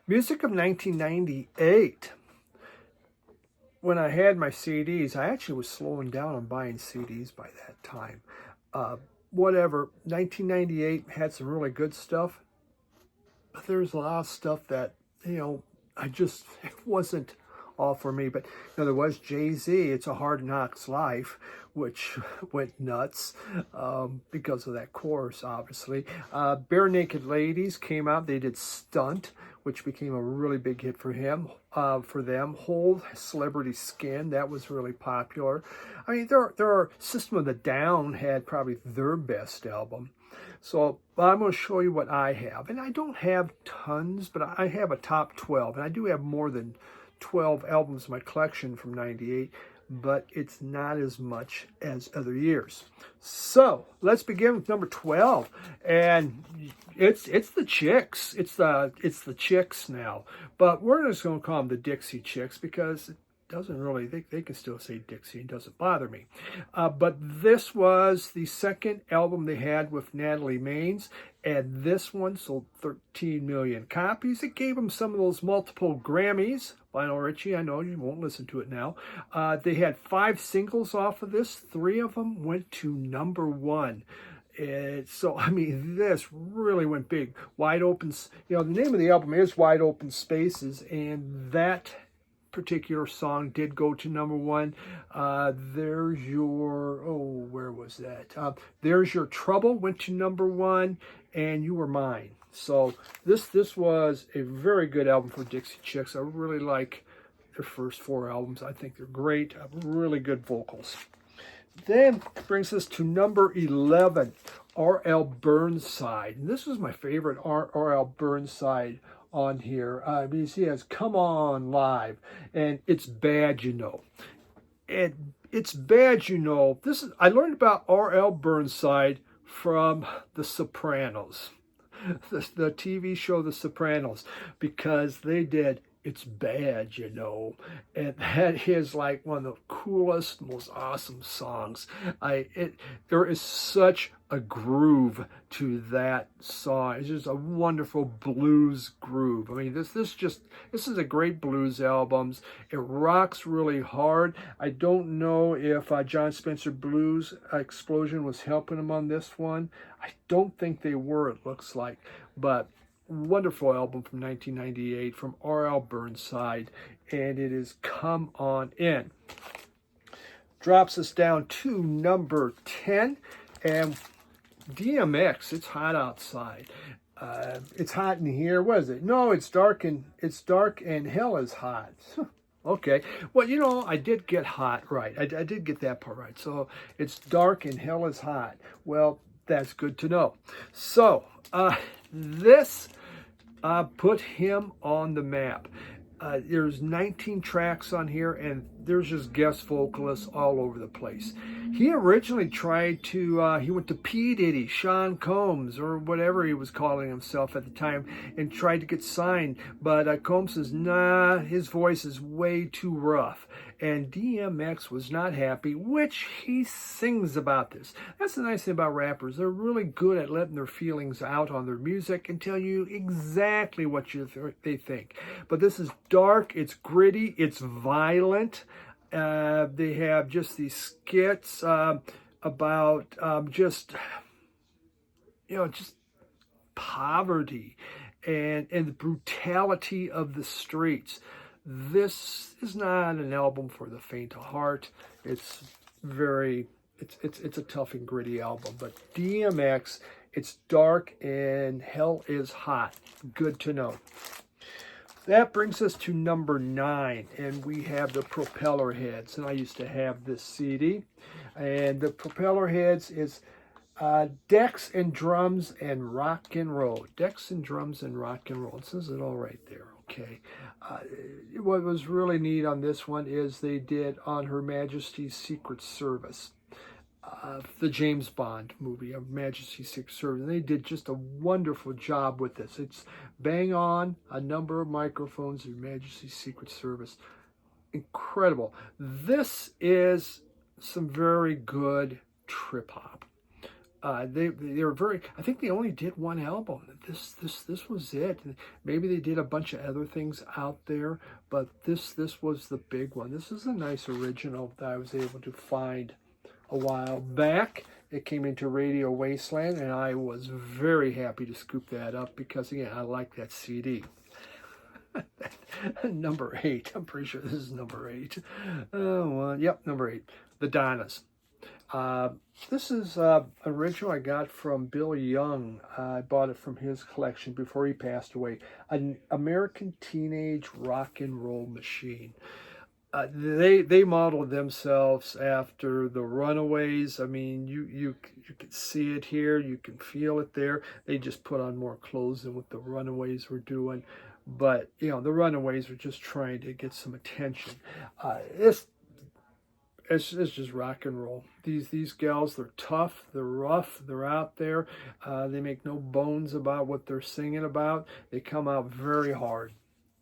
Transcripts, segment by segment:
Music of 1998. When I had my CDs, I actually was slowing down on buying CDs by that time. Uh, Whatever, 1998 had some really good stuff, but there's a lot of stuff that, it wasn't all for me. But there was Jay-Z, It's a Hard Knocks Life, which went nuts because of that chorus, obviously. Bare Naked Ladies came out. They did Stunt, which became a really big hit for them. Whole Celebrity Skin, that was really popular. I mean, there are System of the Down had probably their best album. So I'm going to show you what I have. And I don't have tons, but I have a top 12. And I do have more than 12 albums in my collection from 98, but it's not as much as other years. So let's begin with number 12. And it's the Chicks. It's the Chicks now. But we're just going to call them the Dixie Chicks because doesn't really, they can still say Dixie, it doesn't bother me. But this was the second album they had with Natalie Maines, and this one sold 13 million copies. It gave them some of those multiple Grammys. Lionel Richie, I know you won't listen to it now. They had 5 singles off of this. 3 of them went to number 1. So, I mean, this really went big. Wide Open, the name of the album is Wide Open Spaces, and that particular song did go to number 1. There's Your, where was that? There's Your Trouble went to number 1, and You Were Mine. So this was a very good album for Dixie Chicks. I really like their first 4 albums. I think they're great. Really good vocals. Then brings us to number 11, R.L. Burnside. And this was my favorite R.L. Burnside on here. He has Come On Live, and It's Bad, You Know. And It's Bad, You Know. I learned about R.L. Burnside from The Sopranos, the TV show The Sopranos, because they did It's Bad, You Know. And that is like one of the coolest, most awesome songs. There is such a groove to that song. It's just a wonderful blues groove. I mean, this is a great blues album. It rocks really hard. I don't know if John Spencer Blues Explosion was helping him on this one. I don't think they were, it looks like. But wonderful album from 1998 from R.L. Burnside, and it is Come On In. Drops us down to number 10, and DMX, It's Hot Outside. It's hot in here. What is it? No, it's dark and hell is hot. Okay. Well, I did get hot right. I did get that part right. So it's dark and hell is hot. Well, that's good to know. So this put him on the map. There's 19 tracks on here, and there's just guest vocalists all over the place. He originally tried to, he went to P. Diddy, Sean Combs, or whatever he was calling himself at the time, and tried to get signed. But Combs says, nah, his voice is way too rough. And DMX was not happy, which he sings about this. That's the nice thing about rappers. They're really good at letting their feelings out on their music and tell you exactly what they think. But this is dark, it's gritty, it's violent. They have just these skits about just poverty and the brutality of the streets. This is not an album for the faint of heart. It's a tough and gritty album. But DMX, it's dark and hell is hot. Good to know. That brings us to number 9, and we have the Propellerheads. And I used to have this CD. And the Propellerheads is Decks and Drums and Rock and Roll. Decks and Drums and Rock and Roll. It says it all right there. Okay. What was really neat on this one is they did On Her Majesty's Secret Service. The James Bond movie of Majesty's Secret Service. And they did just a wonderful job with this. It's bang on, a number of microphones of Majesty's Secret Service. Incredible. This is some very good trip hop. they were very. I think they only did one album. This was it. And maybe they did a bunch of other things out there, but this was the big one. This is a nice original that I was able to find a while back. It came into Radio Wasteland, and I was very happy to scoop that up because again, I like that CD. Number 8. I'm pretty sure this is number 8. Oh, well, yep, number 8. The Donnas. This is original I got from Bill Young. I bought it from his collection before he passed away. An American Teenage Rock and Roll Machine. They modeled themselves after the Runaways. I mean, you can see it here. You can feel it there. They just put on more clothes than what the Runaways were doing. But, you know, the Runaways were just trying to get some attention. It's just rock and roll. These gals, they're tough, they're rough, they're out there. They make no bones about what they're singing about. They come out very hard.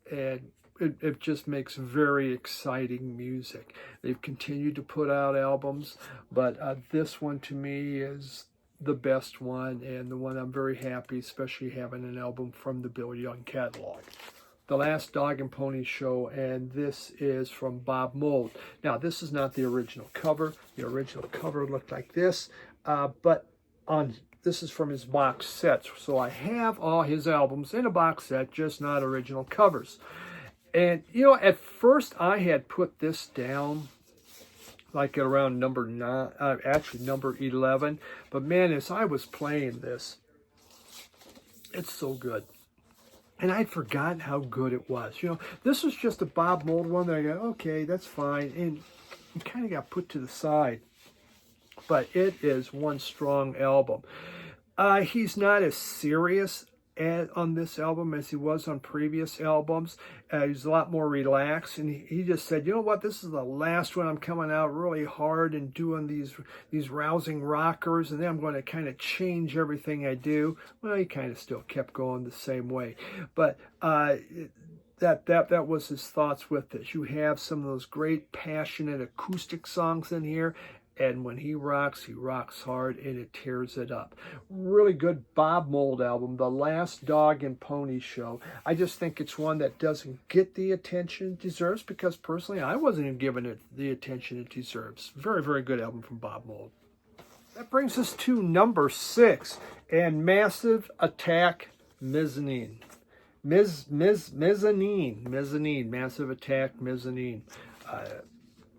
And it just makes very exciting music. They've continued to put out albums, but this one to me is the best one and the one I'm very happy, especially having an album from the Bill Young catalog. The Last Dog and Pony Show, and this is from Bob Mould. Now, this is not the original cover. The original cover looked like this, but this is from his box set. So I have all his albums in a box set, just not original covers. And, you know, at first I had put this down like at around number 9, actually number 11. But man, as I was playing this, it's so good. And I'd forgotten how good it was. You know, this was just a Bob Mould one that I go, okay, that's fine. And it kind of got put to the side. But it is one strong album. He's not as serious on this album as he was on previous albums. He's a lot more relaxed, and he just said, you know what, this is the last one. I'm coming out really hard and doing these rousing rockers, and then I'm going to kind of change everything I do. Well, he kind of still kept going the same way, but that was his thoughts with this. You have some of those great passionate acoustic songs in here, and when he rocks hard, and it tears it up. Really good Bob Mould album, The Last Dog and Pony Show. I just think it's one that doesn't get the attention it deserves because personally, I wasn't even giving it the attention it deserves. Very, very good album from Bob Mould. That brings us to number 6, and Massive Attack, Mezzanine. Mezzanine, Massive Attack, Mezzanine.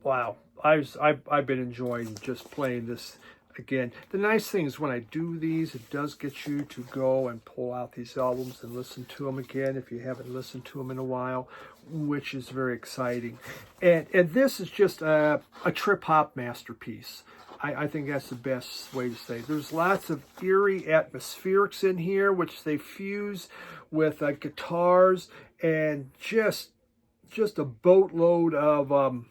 Wow. I've been enjoying just playing this again. The nice thing is when I do these, it does get you to go and pull out these albums and listen to them again if you haven't listened to them in a while, which is very exciting. And this is just a trip-hop masterpiece. I think that's the best way to say it. There's lots of eerie atmospherics in here, which they fuse with guitars and just a boatload of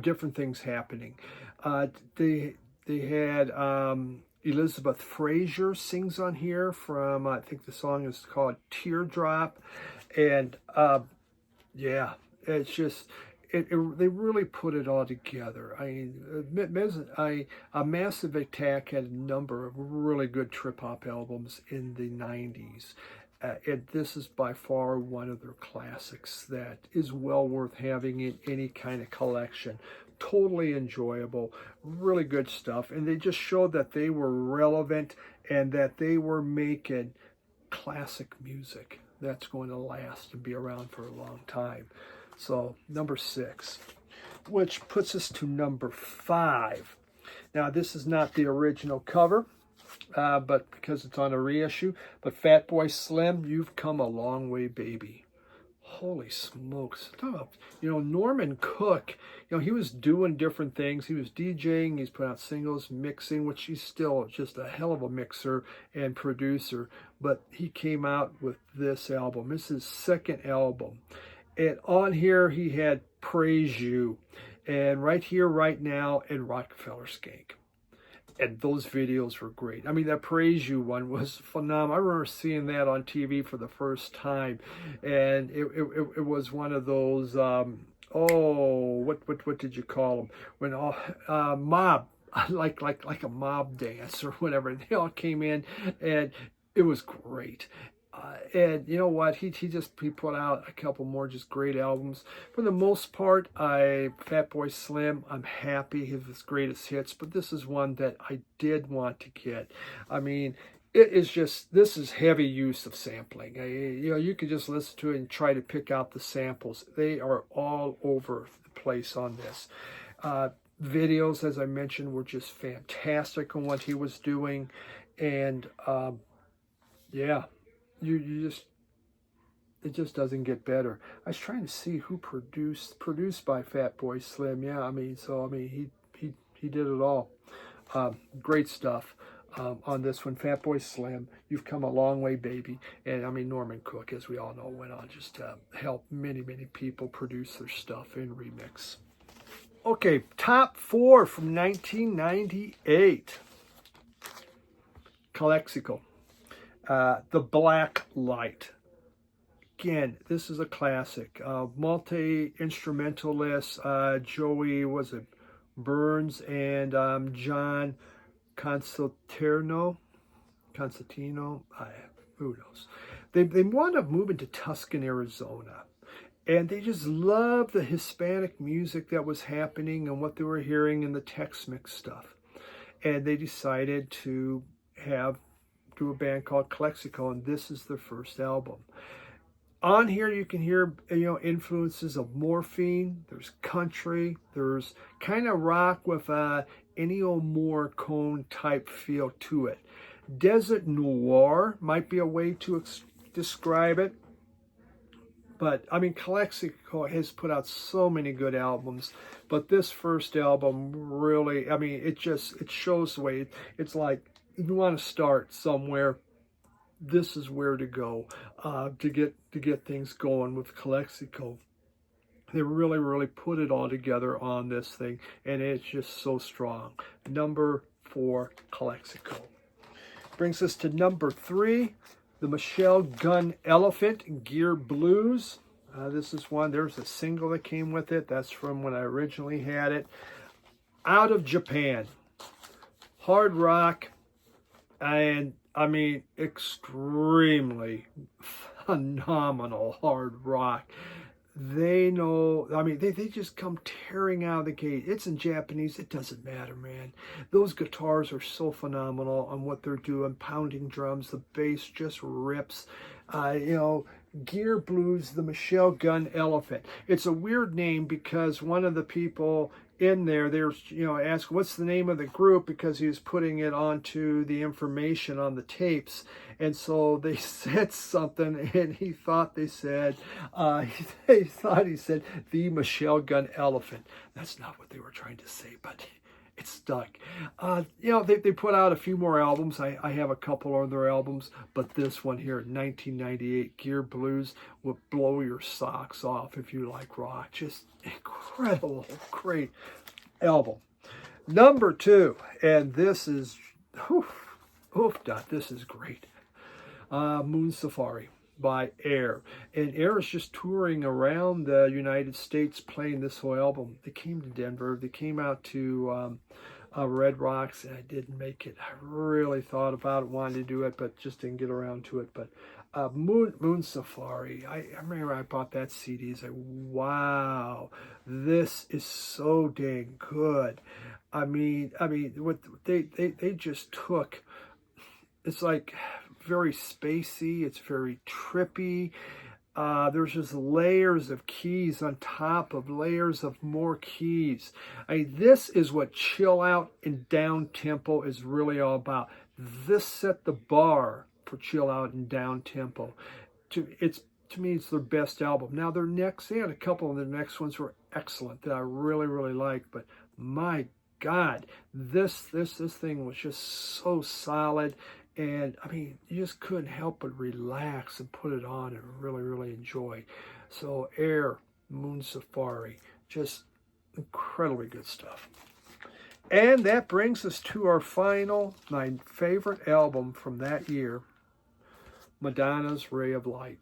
different things happening. They had Elizabeth Fraser sings on here from, I think the song is called Teardrop. And yeah, it's just, they really put it all together. I mean, a Massive Attack had a number of really good trip-hop albums in the 90s. And this is by far one of their classics that is well worth having in any kind of collection. Totally enjoyable, really good stuff. And they just showed that they were relevant and that they were making classic music that's going to last and be around for a long time. So number 6, which puts us to number 5. Now, this is not the original cover. But because it's on a reissue. But Fatboy Slim, You've Come a Long Way, Baby. Holy smokes. You know, Norman Cook, you know, he was doing different things. He was DJing, he's put out singles, mixing, which he's still just a hell of a mixer and producer. But he came out with this album. This is his second album. And on here, he had Praise You. And Right Here, Right Now, and Rockefeller Skank. And those videos were great. I mean, that Praise You one was phenomenal. I remember seeing that on TV for the first time. And it was one of those, what did you call them? When Mob like a mob dance or whatever. They all came in, and it was great. And you know what? He put out a couple more just great albums. For the most part, Fatboy Slim, I'm happy his greatest hits, but this is one that I did want to get. I mean, it is just, this is heavy use of sampling. You know, you could just listen to it and try to pick out the samples. They are all over the place on this. Videos, as I mentioned, were just fantastic on what he was doing, and yeah. It just doesn't get better. I was trying to see who produced by Fatboy Slim. Yeah, I mean, he did it all. Great stuff on this one. Fatboy Slim, you've come a long way, baby. And I mean, Norman Cook, as we all know, went on just to help many people produce their stuff in remix. Okay, top 4 from 1998. Calexico. The Black Light. Again, this is a classic. Multi-instrumentalist, Joey, was it Burns and John Constantino, who knows. They wound up moving to Tucson, Arizona. And they just loved the Hispanic music that was happening and what they were hearing in the Tex-Mex stuff. And they decided to do a band called Calexico, and this is their first album. On here you can hear, you know, influences of Morphine, there's country, there's kind of rock with a Ennio Morricone type feel to it. Desert Noir might be a way to describe it. But, I mean, Calexico has put out so many good albums. But this first album really, I mean, it shows the way. It's like, if you want to start somewhere, this is where to go to get things going with Calexico. They really put it all together on this thing. And it's just so strong. Number 4, Calexico. Brings us to number 3. The Michelle Gunn Elephant, Gear Blues. This is one, there's a single that came with it. That's from when I originally had it. Out of Japan. Hard rock, and I mean, extremely phenomenal hard rock. They know, I mean, they just come tearing out of the gate. It's in Japanese, it doesn't matter, man. Those guitars are so phenomenal on what they're doing, pounding drums, the bass just rips. You know, Gear Blues, the Michelle Gunn Elephant. It's a weird name because one of the people in there's, you know, asked what's the name of the group because he was putting it onto the information on the tapes. And so they said something and he thought they said, he said the Michelle Gunn Elephant. That's not what they were trying to say, but it stuck. You know, they put out a few more albums. I have a couple of their albums, but this one here, 1998, Gear Blues, will blow your socks off if you like rock. Just incredible, great album. Number 2, and this is, this is great. Moon Safari by Air. And Air is just touring around the United States playing this whole album. They came to Denver. They came out to Red Rocks, and I didn't make it. I really thought about it, wanted to do it, but just didn't get around to it. But Moon Safari, I remember I bought that CD. It's like, wow, this is so dang good. I mean, what they just took. It's like very spacey. It's very trippy. There's just layers of keys on top of layers of more keys. I mean, this is what chill out and down tempo is really all about. This set the bar for chill out and down tempo. To me, it's their best album. Now, they had a couple of the next ones were excellent that I really liked, but my God, this thing was just so solid. And, I mean, you just couldn't help but relax and put it on and really enjoy. So, Air, Moon Safari, just incredibly good stuff. And that brings us to our final, my favorite album from that year, Madonna's Ray of Light.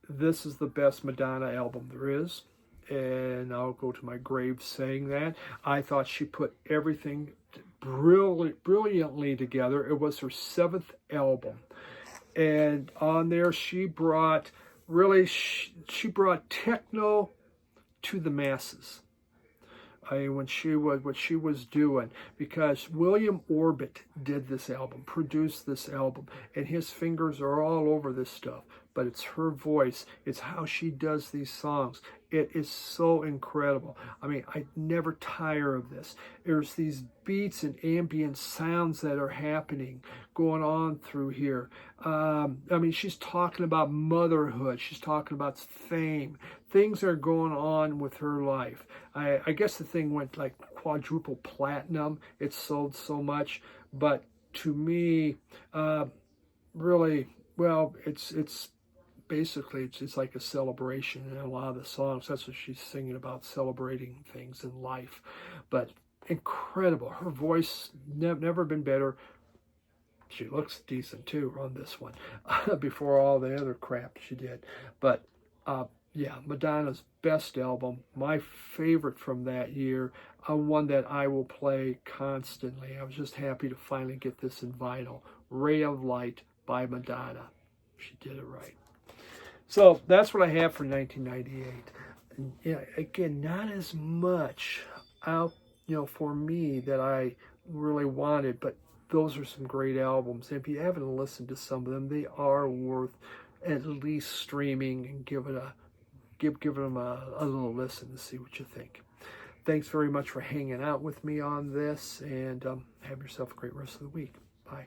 This is the best Madonna album there is. and I'll go to my grave saying that. I thought she put everything brilliantly together. It was her 7th album, and on there she brought she brought techno to the masses. When she was what she was doing, because William Orbit did this album, produced this album, and his fingers are all over this stuff. But it's her voice, it's how she does these songs. It is so incredible. I mean, I never tire of this. There's these beats and ambient sounds that are happening, going on through here. I mean, she's talking about motherhood. She's talking about fame. Things are going on with her life. I guess the thing went like quadruple platinum. It sold so much. But to me, really, well, it's basically it's like a celebration in a lot of the songs. That's what she's singing about, celebrating things in life. But incredible. Her voice never been better. She looks decent too on this one before all the other crap she did. But yeah, Madonna's best album, my favorite from that year, one that I will play constantly. I was just happy to finally get this in vinyl. Ray of Light by Madonna. She did it right. So that's what I have for 1998. And, yeah, again, not as much out, for me that I really wanted, but those are some great albums. And if you haven't listened to some of them, they are worth at least streaming and give them a little listen to see what you think. Thanks very much for hanging out with me on this, and have yourself a great rest of the week. Bye.